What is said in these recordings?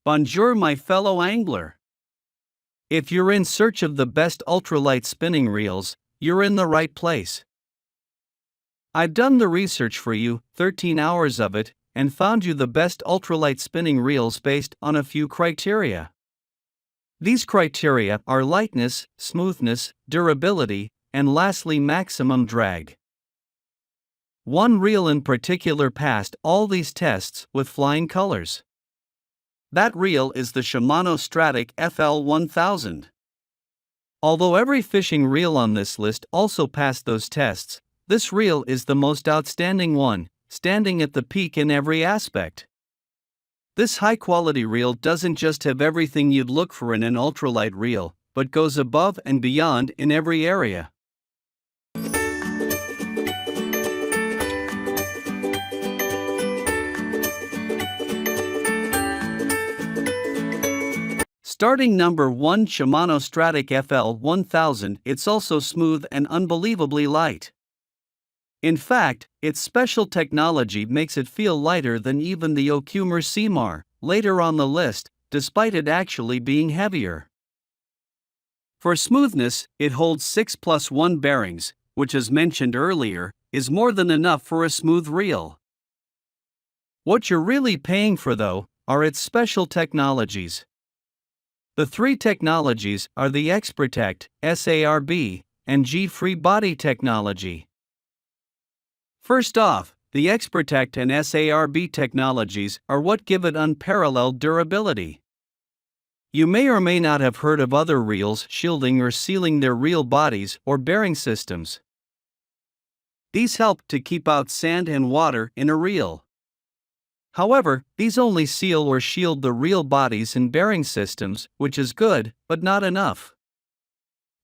Bonjour, my fellow angler. If you're in search of the best ultralight spinning reels, you're in the right place. I've done the research for you, 13 hours of it, and found you the best ultralight spinning reels based on a few criteria. These criteria are lightness, smoothness, durability, and lastly maximum drag. One reel in particular passed all these tests with flying colors. That reel is the Shimano Stradic FL 1000. Although every fishing reel on this list also passed those tests, this reel is the most outstanding one, standing at the peak in every aspect. This high-quality reel doesn't just have everything you'd look for in an ultralight reel, but goes above and beyond in every area. Starting number 1, Shimano Stradic FL 1000. It's also smooth and unbelievably light. In fact, its special technology makes it feel lighter than even the Okuma Ceymar, later on the list, despite it actually being heavier. For smoothness, it holds 6+1 bearings, which, as mentioned earlier, is more than enough for a smooth reel. What you're really paying for, though, are its special technologies. The three technologies are the X-Protect, SARB, and G-Free Body technology. First off, the X-Protect and SARB technologies are what give it unparalleled durability. You may or may not have heard of other reels shielding or sealing their reel bodies or bearing systems. These help to keep out sand and water in a reel. However, these only seal or shield the reel bodies and bearing systems, which is good, but not enough.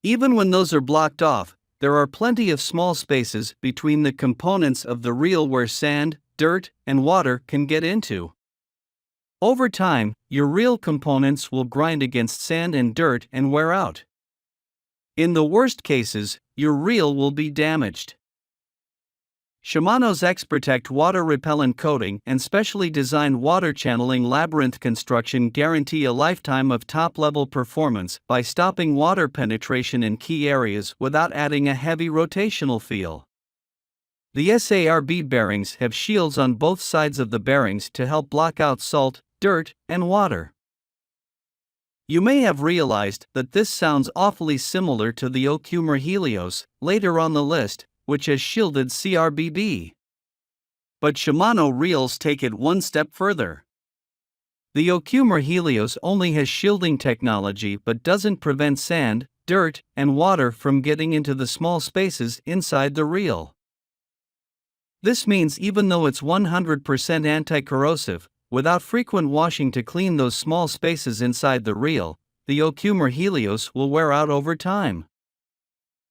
Even when those are blocked off, there are plenty of small spaces between the components of the reel where sand, dirt, and water can get into. Over time, your reel components will grind against sand and dirt and wear out. In the worst cases, your reel will be damaged. Shimano's X-Protect water-repellent coating and specially designed water-channeling labyrinth construction guarantee a lifetime of top-level performance by stopping water penetration in key areas without adding a heavy rotational feel. The SARB bearings have shields on both sides of the bearings to help block out salt, dirt, and water. You may have realized that this sounds awfully similar to the Okuma Helios, later on the list, which has shielded CRBB. But Shimano reels take it one step further. The Okuma Helios only has shielding technology but doesn't prevent sand, dirt, and water from getting into the small spaces inside the reel. This means even though it's 100% anti-corrosive, without frequent washing to clean those small spaces inside the reel, the Okuma Helios will wear out over time.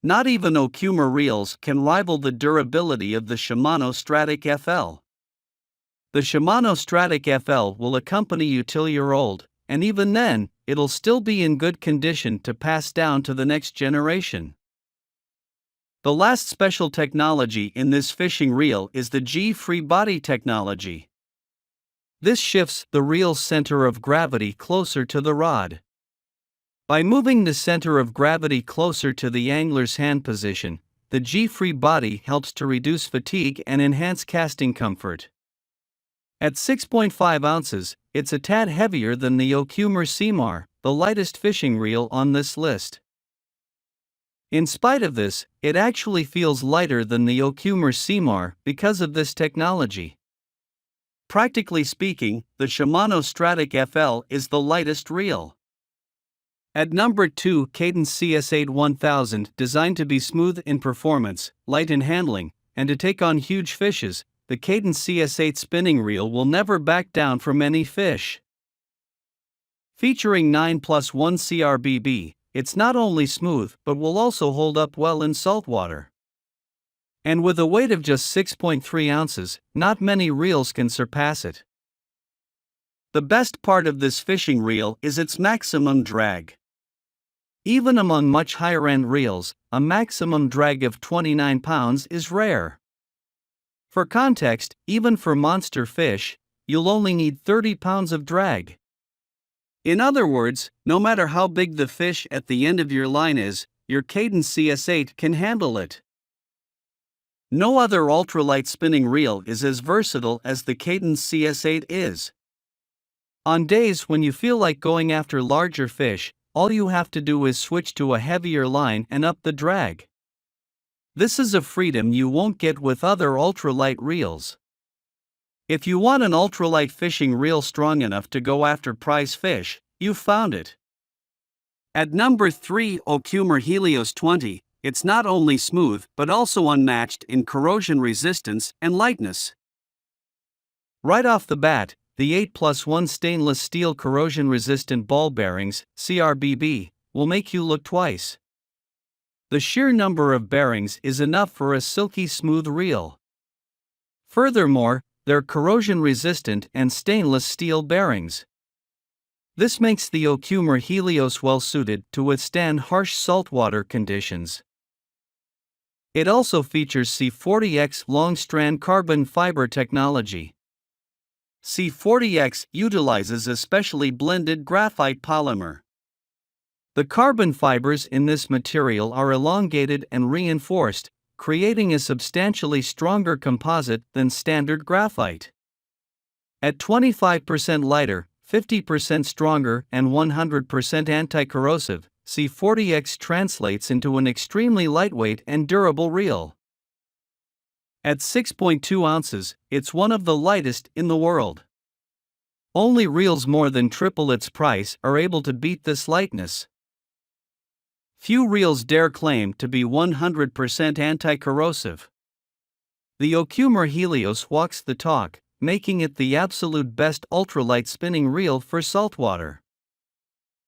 Not even Okuma reels can rival the durability of the Shimano Stradic FL. The Shimano Stradic FL will accompany you till you're old, and even then, it'll still be in good condition to pass down to the next generation. The last special technology in this fishing reel is the G-Free Body technology. This shifts the reel's center of gravity closer to the rod. By moving the center of gravity closer to the angler's hand position, the G-Free Body helps to reduce fatigue and enhance casting comfort. At 6.5 ounces, it's a tad heavier than the Okuma Ceymar, the lightest fishing reel on this list. In spite of this, it actually feels lighter than the Okuma Ceymar because of this technology. Practically speaking, the Shimano Stradic FL is the lightest reel. At number 2, Cadence CS8 1000, designed to be smooth in performance, light in handling, and to take on huge fishes, the Cadence CS8 spinning reel will never back down from any fish. Featuring 9+1 CRBB, it's not only smooth but will also hold up well in saltwater. And with a weight of just 6.3 ounces, not many reels can surpass it. The best part of this fishing reel is its maximum drag. Even among much higher-end reels, a maximum drag of 29 pounds is rare. For context, even for monster fish, you'll only need 30 pounds of drag. In other words, no matter how big the fish at the end of your line is, your Cadence CS8 can handle it. No other ultralight spinning reel is as versatile as the Cadence CS8 is. On days when you feel like going after larger fish, all you have to do is switch to a heavier line and up the drag. This is a freedom you won't get with other ultralight reels. If you want an ultralight fishing reel strong enough to go after prize fish, you've found it. At number 3, Okuma Helios 20, it's not only smooth but also unmatched in corrosion resistance and lightness. Right off the bat, the 8+1 stainless steel corrosion-resistant ball bearings, CRBB, will make you look twice. The sheer number of bearings is enough for a silky smooth reel. Furthermore, they're corrosion-resistant and stainless steel bearings. This makes the Okuma Helios well-suited to withstand harsh saltwater conditions. It also features C40X long-strand carbon fiber technology. C40X utilizes a specially blended graphite polymer. The carbon fibers in this material are elongated and reinforced, creating a substantially stronger composite than standard graphite. At 25% lighter, 50% stronger, and 100% anti-corrosive, C40X translates into an extremely lightweight and durable reel. At 6.2 ounces, it's one of the lightest in the world. Only reels more than triple its price are able to beat this lightness. Few reels dare claim to be 100% anti-corrosive. The Okuma Helios walks the talk, making it the absolute best ultralight spinning reel for saltwater.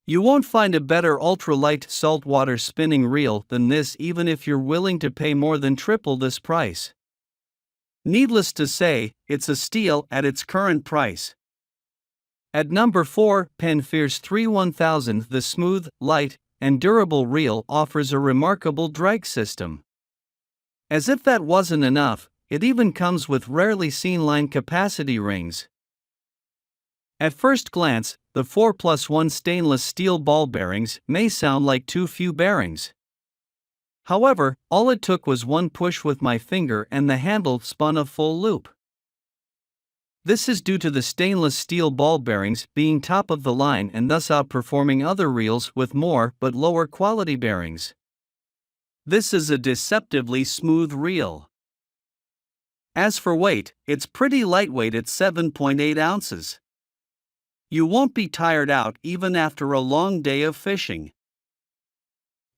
You won't find a better ultralight saltwater spinning reel than this, even if you're willing to pay more than triple this price. Needless to say, it's a steal at its current price. At number 4, Penn Fierce III 1000. The smooth, light, and durable reel offers a remarkable drag system. As if that wasn't enough, it even comes with rarely seen line capacity rings. At first glance, the 4+1 stainless steel ball bearings may sound like too few bearings. However, all it took was one push with my finger and the handle spun a full loop. This is due to the stainless steel ball bearings being top of the line and thus outperforming other reels with more but lower quality bearings. This is a deceptively smooth reel. As for weight, it's pretty lightweight at 7.8 ounces. You won't be tired out even after a long day of fishing.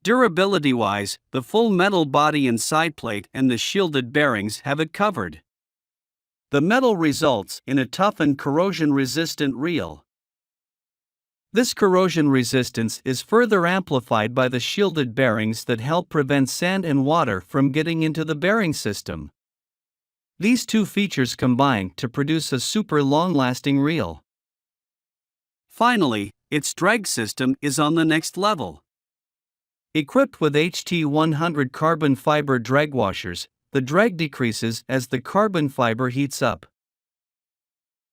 Durability-wise, the full metal body and side plate and the shielded bearings have it covered. The metal results in a tough and corrosion-resistant reel. This corrosion resistance is further amplified by the shielded bearings that help prevent sand and water from getting into the bearing system. These two features combine to produce a super long-lasting reel. Finally, its drag system is on the next level. Equipped with HT100 carbon fiber drag washers, the drag decreases as the carbon fiber heats up.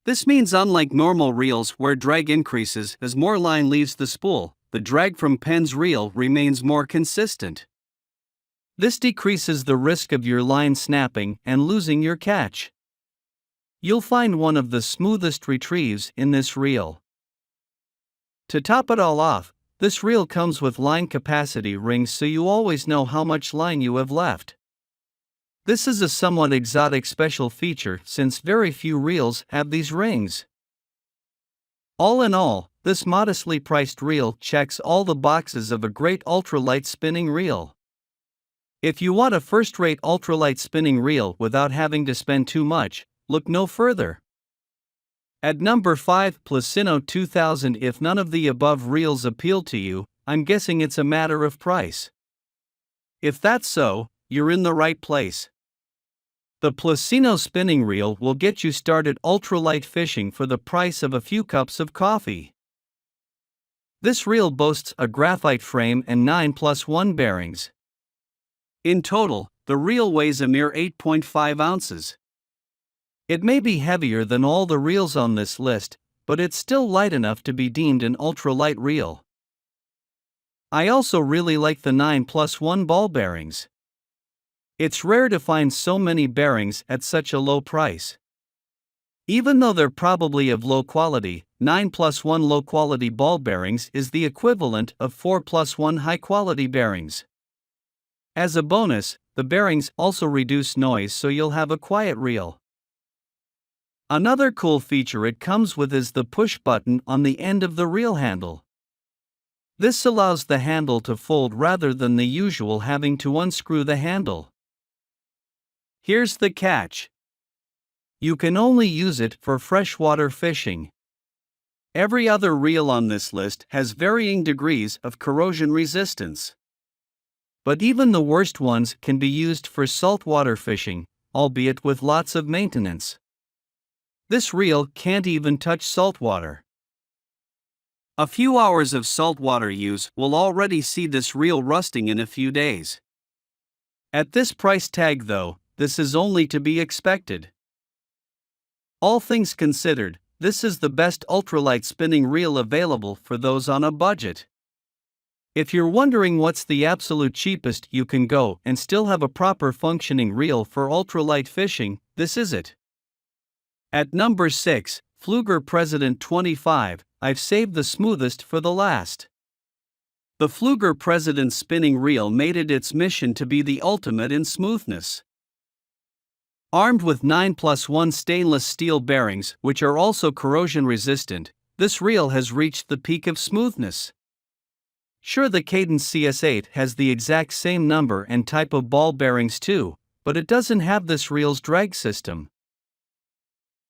This means unlike normal reels where drag increases as more line leaves the spool, the drag from Penn's reel remains more consistent. This decreases the risk of your line snapping and losing your catch. You'll find one of the smoothest retrieves in this reel. To top it all off, this reel comes with line capacity rings so you always know how much line you have left. This is a somewhat exotic special feature since very few reels have these rings. All in all, this modestly priced reel checks all the boxes of a great ultralight spinning reel. If you want a first-rate ultralight spinning reel without having to spend too much, look no further. At number 5, Shimano 2000. If none of the above reels appeal to you, I'm guessing it's a matter of price. If that's so, you're in the right place. The Shimano spinning reel will get you started ultralight fishing for the price of a few cups of coffee. This reel boasts a graphite frame and 9+1 bearings. In total, the reel weighs a mere 8.5 ounces. It may be heavier than all the reels on this list, but it's still light enough to be deemed an ultralight reel. I also really like the 9+1 ball bearings. It's rare to find so many bearings at such a low price. Even though they're probably of low quality, 9+1 low quality ball bearings is the equivalent of 4+1 high quality bearings. As a bonus, the bearings also reduce noise, so you'll have a quiet reel. Another cool feature it comes with is the push button on the end of the reel handle. This allows the handle to fold rather than the usual having to unscrew the handle. Here's the catch. You can only use it for freshwater fishing. Every other reel on this list has varying degrees of corrosion resistance. But even the worst ones can be used for saltwater fishing, albeit with lots of maintenance. This reel can't even touch saltwater. A few hours of saltwater use will already see this reel rusting in a few days. At this price tag though, this is only to be expected. All things considered, this is the best ultralight spinning reel available for those on a budget. If you're wondering what's the absolute cheapest you can go and still have a proper functioning reel for ultralight fishing, this is it. At number 6, Pflueger President 25, I've saved the smoothest for the last. The Pflueger President spinning reel made it its mission to be the ultimate in smoothness. Armed with 9+1 stainless steel bearings, which are also corrosion resistant, this reel has reached the peak of smoothness. Sure, the Cadence CS8 has the exact same number and type of ball bearings too, but it doesn't have this reel's drag system.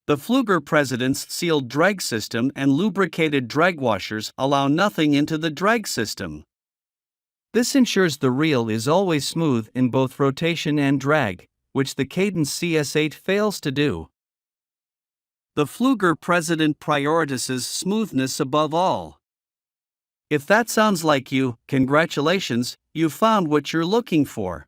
The Pflueger President's sealed drag system and lubricated drag washers allow nothing into the drag system. This ensures the reel is always smooth in both rotation and drag, which the Cadence CS8 fails to do. The Pflueger President prioritizes smoothness above all. If that sounds like you, congratulations, you found what you're looking for.